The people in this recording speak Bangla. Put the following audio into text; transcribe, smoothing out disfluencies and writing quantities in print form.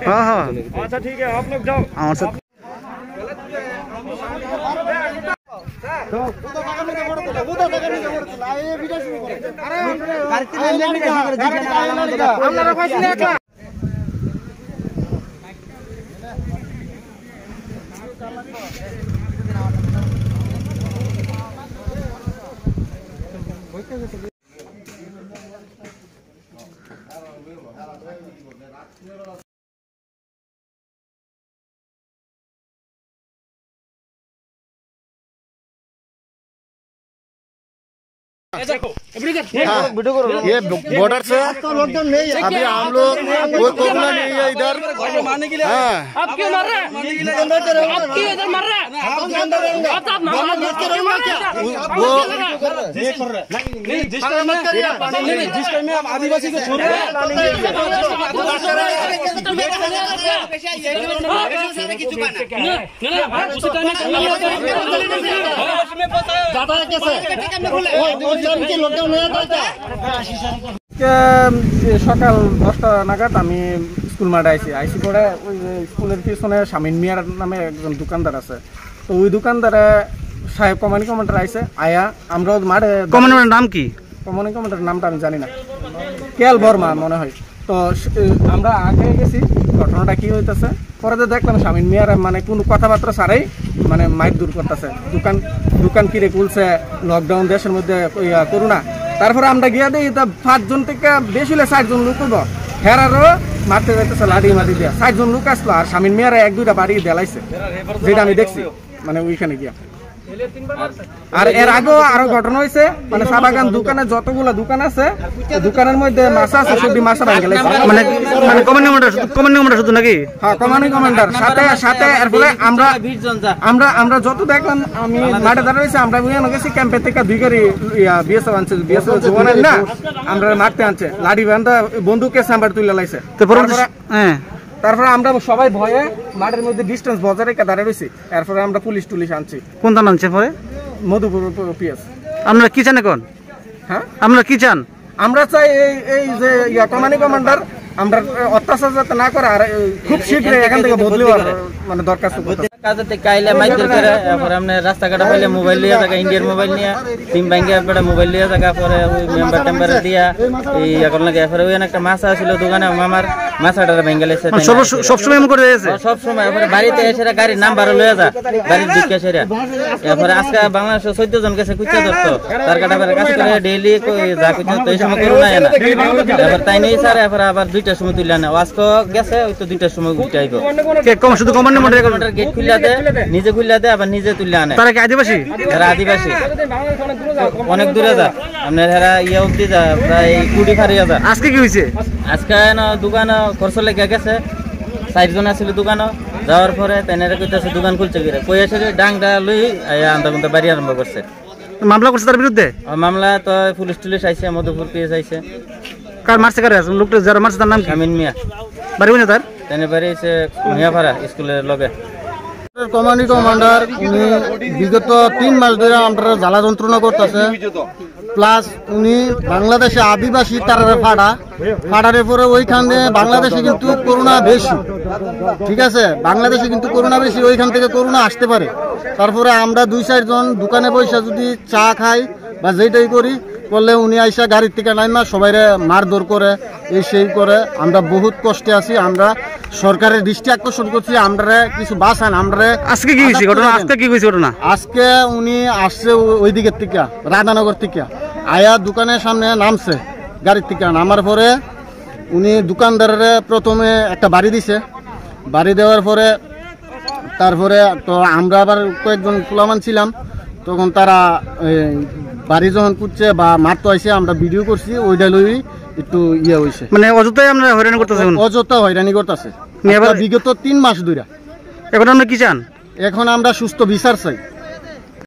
हाँ अच्छा ठीक है आप लोग जाओ हमारे साथ। ये बॉर्डर से लॉकडाउन नहीं है अभी हम लोग कोई कोरोना नहीं है इधर मारने के लिए। आप क्यों मार रहे हैं? आप क्यों इधर मार रहे हैं? वो जिस टाइम में आप आदिवासी को छोड़ रहे हैं সকাল 10টা নাগাদ আমি স্কুল মাঠে আইসি পরে ওই স্কুলের পিছনে শামিন মিয়ার নামে একজন দোকানদার আছে। তো ওই দোকানদারে সাহেব কমানি কমান্ডার আইসে আয়া আমরা মাঠে। কমান্ডারের নাম কি? কমানি কমান্ডারের নামটা আমি জানি না, কেএল বর্মা মনে হয়। তো আমরা আগে গেছি ঘটনাটা কি হইতেছে পরে দেখলাম শামিন মিয়ার মানে কোনো কথাবার্তা ছাড়াই মানে মাইক দূর করতেছে, দোকান কিরে খুলছে, লকডাউন দেশের মধ্যে করোনা। তারপরে আমরা গিয়া দিই 5 জন থেকে বেশি হলে 60 জন লোক হবো হেরারও মারতে যাইতেছে লাঠি মাটি দিয়া। 60 জন লোক আসলো আর শামিন মিয়ার 1-2টা বাড়ি দেলাইছে, যেটা আমি দেখছি মানে ওইখানে গিয়া। আর এর আগেও আরো ঘটনা হয়েছে মানে চা বাগান দোকানে যতগুলো দোকান আছে দোকানের মধ্যে মাছা আছে সবজি মাছা ভাঙে গেছে। মানে কমান্ডার শুধু নাকি? হ্যাঁ কমান্ডার সাথে এরপরে আমরা যত দেখলাম আমি মাঠে দাঁড়িয়েছি আমরা গেছি ক্যাম্পের থেকে 2 গাড়ি বিএসএফ আনছে, বিএসএফ জওয়ানের না আমরা মারতে আনছে লাঠি বান্ধা বন্দুকে সাম্বার তুলে লাইছে। তারপরে আমরা সবাই ভয়ে মাঠের মধ্যে ডিস্টেন্স বজায় রেখে দাঁড়িয়ে রয়েছি। এরপরে আমরা পুলিশ আনছি। কোন থানা আনছে পরে? মধুপুর পিএস। আমরা কি চান এখন? হ্যাঁ আমরা কি চান? আমরা চাই এই যে কমানি কমান্ডার আমরা অত্যাচার যাতে না করে আর খুব শীঘ্রই এখান থেকে বদলি মানে দরখাস্ত করতে। কাজে থেকে আইলে মাইকেল করে পরে আমরা রাস্তাঘাটে পাইলে মোবাইল লিয়ে থাকা ইন্ডিয়ার মোবাইল নিয়ে টিম ব্যাংকে পরে মোবাইল লিয়ে থাকা পরে ওই মেম্বার টেম্বার দিয়া এই এখন লাগে পরে ওই একটা মাছা ছিল দোকানে মামার মাছাটা ভেঙে গেছে। সব সময় এমন করে যাচ্ছে? সব সময় পরে বাড়িতে এসে গাড়ির নাম্বার লয়ে যা বাড়ির দিকে এসে এরপরে আজকে বাংলাদেশে 14 জন গেছে কুচা ধরতো তার কাটা পরে কাজ করে ডেইলি যা কুচা তো এই সময় করোনা না এবার তাই নেই স্যার এরপরে আবার 2টার সময় তুলে আনে আজকে গেছে ওই তো 2টার সময় উঠে আইব। শুধু কমান্ডার গেট খুলে নিজে খুললে দেয় আবার নিজে তুলে আনে। তারা কি আদিবাসী? এরা আদিবাসী অনেক দূরে যা আপনার এরা ইয়ে অব্দি যা প্রায় 20 ফারিয়া যা। আজকে কি হয়েছে? আজকে দোকান খরচ লেগে গেছে 4 জন আসছিল দোকান যাওয়ার পরে তাইনারা কইতাছে দোকান খুলছে কিরে কই এসে ডাংটা লই আন্দা বাড়ি আরম্ভ করছে। মামলা করছে তার বিরুদ্ধে? মামলা তো পুলিশ আইছে মধুপুর পিএস আইছে। কার মারছে কারে? লোকটা যারা মারছে তার নাম কি? শামিন মিয়া। বাড়ি কোনে তার? তাইনে বাড়ি হইছে মিয়াপাড়া স্কুলের লগে। কমান্ডি কমান্ডার উনি বিগত 3 মাস ধরে আমরা জ্বালা যন্ত্রণা করতেছে, প্লাস উনি বাংলাদেশে আদিবাসী তারা ফাড়ার পরে ওইখানে বাংলাদেশে কিন্তু করোনা বেশি, ঠিক আছে বাংলাদেশে কিন্তু করোনা বেশি, ওইখান থেকে করোনা আসতে পারে। তারপরে আমরা 2-4 জন দোকানে বসে যদি চা খাই বা যেটাই করি করলে উনি আইসা গাড়ির থেকে নাইমা সবাইরে মারধর করে এই সেই করে। আমরা বহুত কষ্টে আছি, আমরা সরকারের দৃষ্টি আকর্ষণ করছি আমরা কিছু বাঁচান। আমরা আজকে কি হয়েছে ঘটনা? আজকে উনি আসছে ওই দিকের থেকে রাধানগর থেকে আয়া দোকানের সামনে নামছে গাড়ির থেকে নামার পরে উনি দোকানদারের প্রথমে একটা বাড়ি দিছে, বাড়ি দেওয়ার পরে তারপরে তো আমরা আবার কয়েকজন ফুলামান ছিলাম তখন তারা বাড়ি যখন কুটছে বা মারতে আইছে আমরা ভিডিও করছি ওইটা লই একটু ইয়ে হয়েছে। মানে অযথাই আমরা হয়রানি করতেছে? অযথা হয়রানি করতেছে বিগত 3 মাস ধরে। এখন আমরা কি চান? এখন আমরা সুস্থ বিচার চাই।